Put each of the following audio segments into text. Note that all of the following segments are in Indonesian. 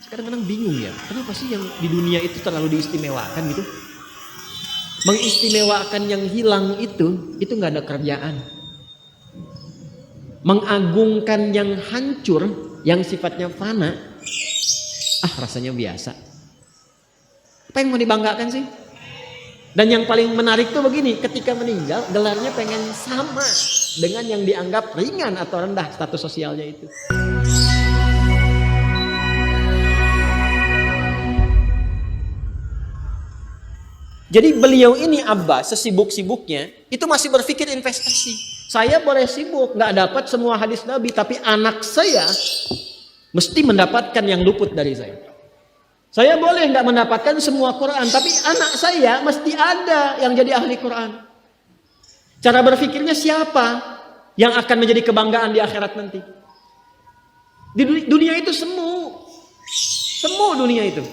Kadang-kadang bingung ya, kenapa sih yang di dunia itu terlalu diistimewakan gitu? Mengistimewakan yang hilang itu nggak ada kerjaan. Mengagungkan yang hancur, yang sifatnya fana, rasanya biasa. Apa yang mau dibanggakan sih? Dan yang paling menarik tuh begini, ketika meninggal gelarnya pengen sama dengan yang dianggap ringan atau rendah status sosialnya itu. Jadi beliau ini Abbas sesibuk-sibuknya itu masih berpikir investasi. Saya boleh sibuk nggak dapat semua hadis Nabi, tapi anak saya mesti mendapatkan yang luput dari saya. Saya boleh nggak mendapatkan semua Quran, tapi anak saya mesti ada yang jadi ahli Quran. Cara berpikirnya siapa yang akan menjadi kebanggaan di akhirat nanti? Di dunia itu semu dunia itu.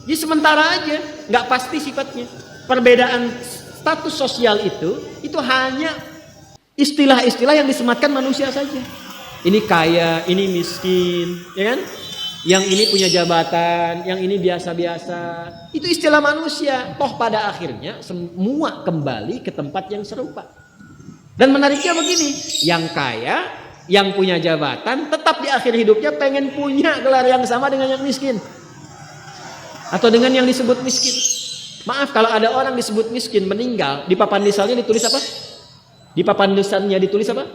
Jadi sementara aja, nggak pasti sifatnya. Perbedaan status sosial itu hanya istilah-istilah yang disematkan manusia saja. Ini kaya, ini miskin, ya kan? Yang ini punya jabatan, yang ini biasa-biasa. Itu istilah manusia. Toh pada akhirnya semua kembali ke tempat yang serupa. Dan menariknya begini, yang kaya, yang punya jabatan, tetap di akhir hidupnya pengen punya gelar yang sama dengan yang miskin. Atau dengan yang disebut miskin. Maaf, kalau ada orang disebut miskin meninggal, di papan lisannya ditulis apa? Di papan lisannya ditulis apa?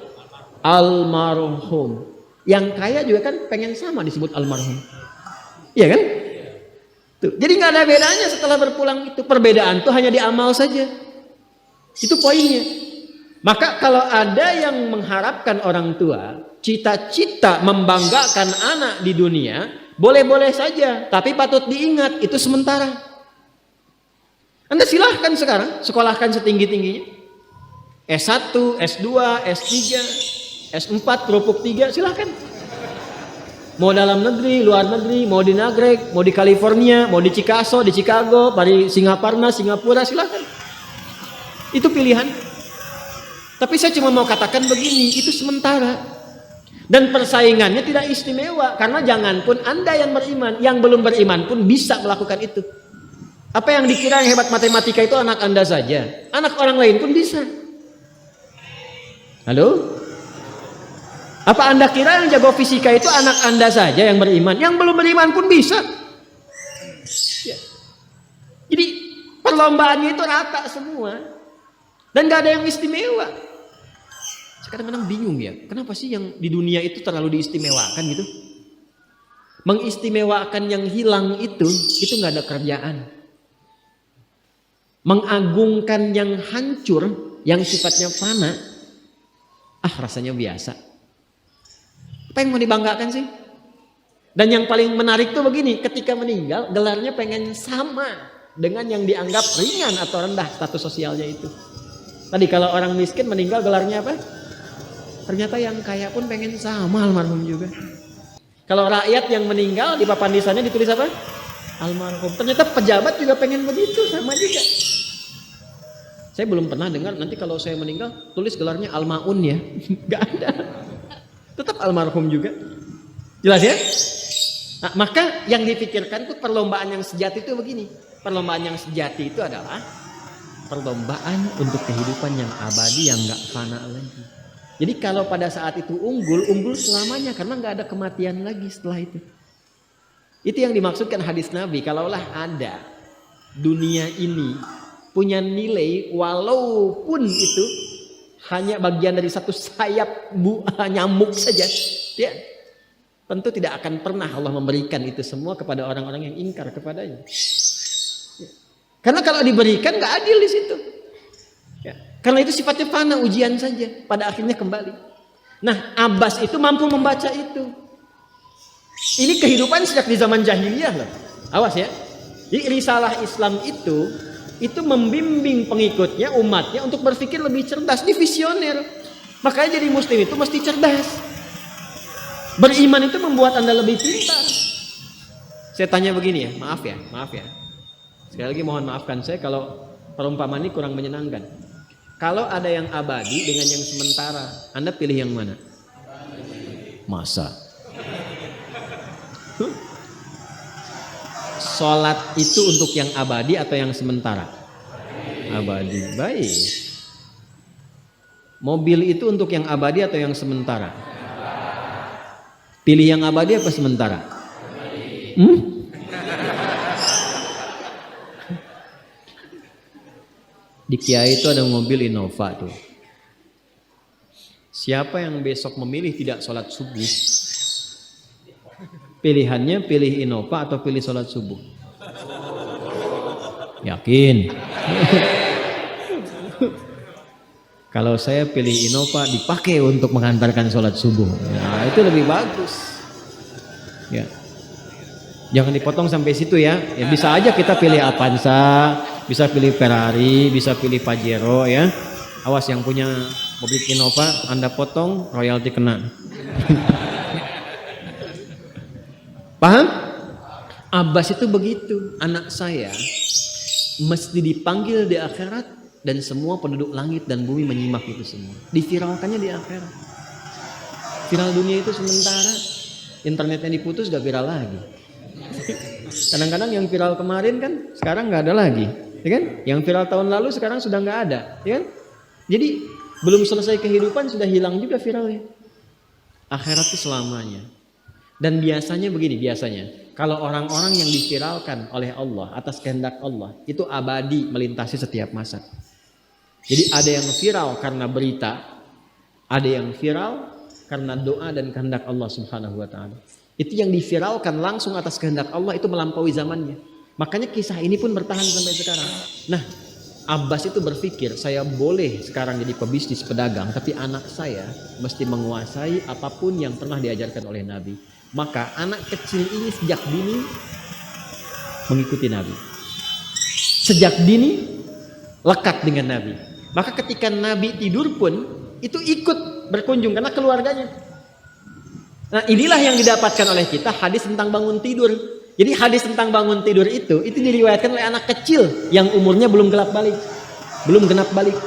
Almarhum. Yang kaya juga kan pengen sama disebut almarhum. Iya kan? Tuh. Jadi nggak ada bedanya setelah berpulang itu. Perbedaan tuh hanya di amal saja. Itu poinnya. Maka kalau ada yang mengharapkan orang tua, cita-cita membanggakan anak di dunia, boleh-boleh saja, tapi patut diingat itu sementara. Anda silahkan sekarang sekolahkan setinggi-tingginya. S1, S2, S3, S4, kerupuk 3, silahkan. Mau dalam negeri, luar negeri, mau di Nagreg, mau di California, mau di Chicago, di Chicago, di Singaparna, Singapura, silahkan. Itu pilihan. Tapi saya cuma mau katakan begini, itu sementara. Dan persaingannya tidak istimewa, karena jangan pun Anda yang beriman, yang belum beriman pun bisa melakukan itu. Apa yang dikira yang hebat matematika itu anak Anda saja, anak orang lain pun bisa. Halo? Apa Anda kira yang jago fisika itu anak Anda saja yang beriman? Yang belum beriman pun bisa. Ya. Jadi perlombaannya itu rata semua. Dan gak ada yang istimewa. Kadang-kadang bingung ya, kenapa sih yang di dunia itu terlalu diistimewakan gitu? Mengistimewakan yang hilang itu gak ada kerjaan. Mengagungkan yang hancur, yang sifatnya fana, rasanya biasa. Apa yang mau dibanggakan sih? Dan yang paling menarik tuh begini, ketika meninggal gelarnya pengen sama dengan yang dianggap ringan atau rendah status sosialnya itu. Tadi kalau orang miskin meninggal gelarnya apa? Ternyata yang kaya pun pengen sama almarhum juga. Kalau rakyat yang meninggal di papan lisannya ditulis apa? Almarhum. Ternyata pejabat juga pengen begitu, sama juga. Saya belum pernah dengar nanti kalau saya meninggal tulis gelarnya almaun ya. Gak ada. Tetap almarhum juga. Jelas ya? Nah, maka yang dipikirkan tuh perlombaan yang sejati itu begini. Perlombaan yang sejati itu adalah perlombaan untuk kehidupan yang abadi yang gak fana lagi. Jadi kalau pada saat itu unggul selamanya karena nggak ada kematian lagi setelah itu. Itu yang dimaksudkan hadis Nabi. Kalaulah ada dunia ini punya nilai walaupun itu hanya bagian dari satu sayap nyamuk saja, ya tentu tidak akan pernah Allah memberikan itu semua kepada orang-orang yang ingkar kepadanya. Karena kalau diberikan nggak adil di situ. Karena itu sifatnya fana, ujian saja, pada akhirnya kembali. Nah, Abbas itu mampu membaca itu. Ini kehidupan sejak di zaman jahiliyah loh. Awas ya. Jadi risalah Islam itu membimbing pengikutnya, umatnya untuk berpikir lebih cerdas, ini visioner. Makanya jadi muslim itu mesti cerdas. Beriman itu membuat Anda lebih pintar. Saya tanya begini ya, maaf ya. Sekali lagi mohon maafkan saya kalau perumpamaan ini kurang menyenangkan. Kalau ada yang abadi dengan yang sementara, Anda pilih yang mana? Masa? sholat itu untuk yang abadi atau yang sementara? Abadi. Baik. Mobil itu untuk yang abadi atau yang sementara? Pilih yang abadi apa sementara? Di Kiai itu ada mobil Innova tuh. Siapa yang besok memilih tidak sholat subuh, pilihannya pilih Innova atau pilih sholat subuh? Yakin? Kalau saya pilih Innova dipakai untuk mengantarkan sholat subuh, nah itu lebih bagus. Ya, jangan dipotong sampai situ ya. Ya bisa aja kita pilih Avanza, bisa pilih Ferrari, bisa pilih Pajero ya. Awas yang punya mobil Innova, Anda potong royalti kena. Paham? Abbas itu begitu, anak saya mesti dipanggil di akhirat dan semua penduduk langit dan bumi menyimak itu semua. Diviralkannya di akhirat. Viral dunia itu sementara, internetnya diputus gak viral lagi. Kadang-kadang yang viral kemarin kan sekarang nggak ada lagi, ya kan? Yang viral tahun lalu sekarang sudah nggak ada, ya kan? Jadi belum selesai kehidupan sudah hilang juga viralnya. Akhirat itu selamanya. Dan biasanya begini, kalau orang-orang yang diviralkan oleh Allah atas kehendak Allah itu abadi melintasi setiap masa. Jadi ada yang viral karena berita, ada yang viral karena doa dan kehendak Allah Subhanahu wa taala. Itu yang diviralkan langsung atas kehendak Allah itu melampaui zamannya. Makanya kisah ini pun bertahan sampai sekarang. Nah, Abbas itu berpikir, saya boleh sekarang jadi pebisnis pedagang, tapi anak saya mesti menguasai apapun yang pernah diajarkan oleh Nabi. Maka anak kecil ini sejak dini mengikuti Nabi. Sejak dini lekat dengan Nabi. Maka ketika Nabi tidur pun itu ikut berkunjung karena keluarganya. Nah, inilah yang didapatkan oleh kita hadis tentang bangun tidur. Jadi hadis tentang bangun tidur itu diriwayatkan oleh anak kecil yang umurnya belum genap balik.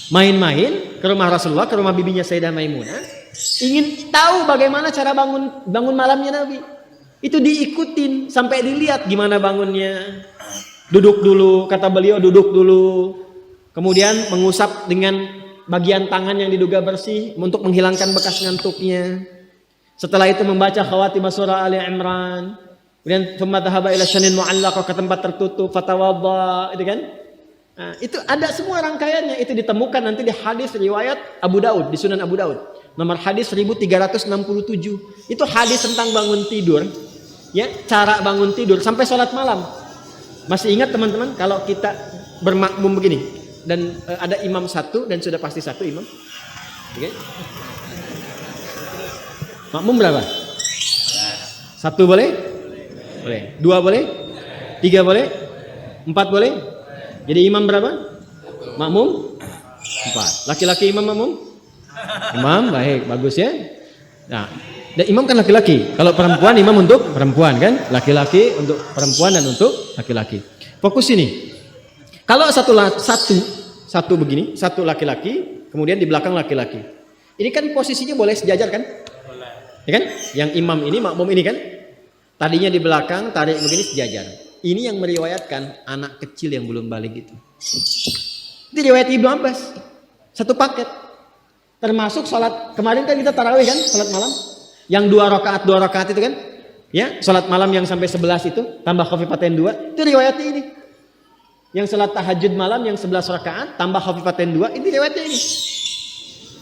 Main-main ke rumah Rasulullah, ke rumah bibinya Sayyidah Maimunah, ingin tahu bagaimana cara bangun malamnya Nabi. Itu diikutin sampai dilihat gimana bangunnya. Duduk dulu, kata beliau duduk dulu. Kemudian mengusap dengan bagian tangan yang diduga bersih untuk menghilangkan bekas ngantuknya. Setelah itu membaca khawatimah surah Ali Imran. Kemudian thumma dhahaba ila syanin mu'allaq, ke tempat tertutup, fatawadda, itu kan? Nah, itu ada semua rangkaiannya, itu ditemukan nanti di hadis riwayat Abu Daud, di Sunan Abu Daud. Nomor hadis 1367. Itu hadis tentang bangun tidur. Ya, cara bangun tidur sampai sholat malam. Masih ingat teman-teman kalau kita bermakmum begini dan ada imam satu dan sudah pasti satu imam. Oke? Makmum berapa? Satu boleh? Boleh. Dua boleh? Tiga boleh? Empat boleh? Jadi imam berapa? Makmum? Empat. Laki-laki imam makmum? Imam, baik, bagus ya. Nah, dan imam kan laki-laki. Kalau perempuan imam untuk perempuan kan? Laki-laki untuk perempuan dan untuk laki-laki. Fokus ini. Kalau satu begini, satu laki-laki, kemudian di belakang laki-laki. Ini kan posisinya boleh sejajar kan? Ya kan? Yang imam ini, makmum ini kan? Tadinya di belakang, tarik begini sejajar. Ini yang meriwayatkan anak kecil yang belum balik itu. Itu riwayat Ibnu Abbas. Satu paket. Termasuk sholat, kemarin kan kita tarawih kan? Sholat malam. Yang dua rakaat itu kan? Ya, sholat malam yang sampai 11 itu, tambah khafifatain 2, itu riwayatnya ini. Yang sholat tahajud malam yang 11 rakaat, tambah khafifatain 2, ini riwayatnya ini.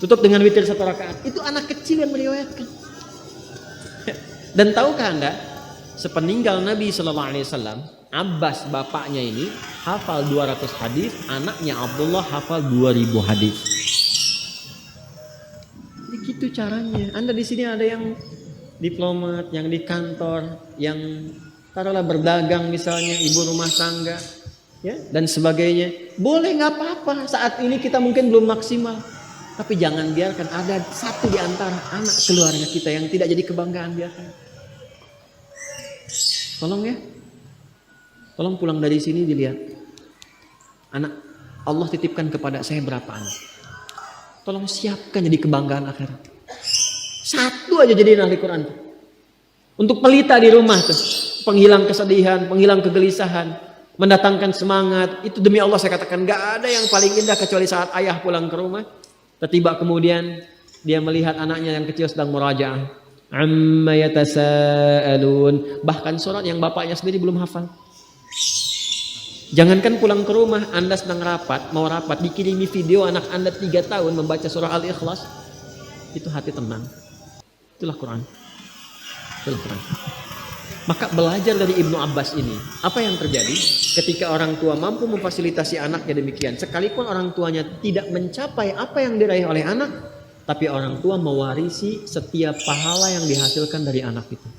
Tutup dengan witir 1 rakaat. Itu anak kecil yang meriwayatkan. Dan tahukah Anda, sepeninggal Nabi SAW, Abbas bapaknya ini hafal 200 hadis, anaknya Abdullah hafal 2000 hadis. Begitu caranya. Anda di sini ada yang diplomat, yang di kantor, yang taruhlah berdagang misalnya, ibu rumah tangga, ya dan sebagainya. Boleh, nggak apa-apa. Saat ini kita mungkin belum maksimal, tapi jangan biarkan ada satu di antara anak keluarga kita yang tidak jadi kebanggaan biarkan. Tolong ya, tolong pulang dari sini dilihat. Anak Allah titipkan kepada saya berapa anak. Tolong siapkan jadi kebanggaan akhirat. Satu aja jadi ahli Quran. Untuk pelita di rumah tuh. penghilang kesedihan, penghilang kegelisahan, mendatangkan semangat. Itu demi Allah saya katakan gak ada yang paling indah kecuali saat ayah pulang ke rumah. Tiba kemudian dia melihat anaknya yang kecil sedang murajaah. Amma yatasaalun. Bahkan surat yang bapaknya sendiri belum hafal. Jangankan pulang ke rumah, Anda sedang mau rapat, dikirimi video anak Anda 3 tahun membaca surah Al-Ikhlas. Itu hati tenang. Itulah Quran. Itulah Quran. Maka belajar dari Ibnu Abbas ini, apa yang terjadi ketika orang tua mampu memfasilitasi anaknya demikian, sekalipun orang tuanya tidak mencapai apa yang diraih oleh anak, tapi orang tua mewarisi setiap pahala yang dihasilkan dari anak itu.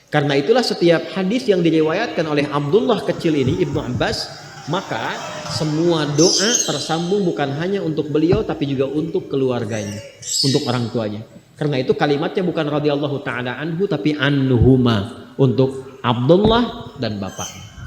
Karena itulah setiap hadis yang diriwayatkan oleh Abdullah kecil ini, Ibnu Abbas, maka semua doa tersambung bukan hanya untuk beliau tapi juga untuk keluarganya, untuk orang tuanya. Karena itu kalimatnya bukan radhiyallahu ta'ala anhu tapi anhuma, untuk Abdullah dan bapaknya.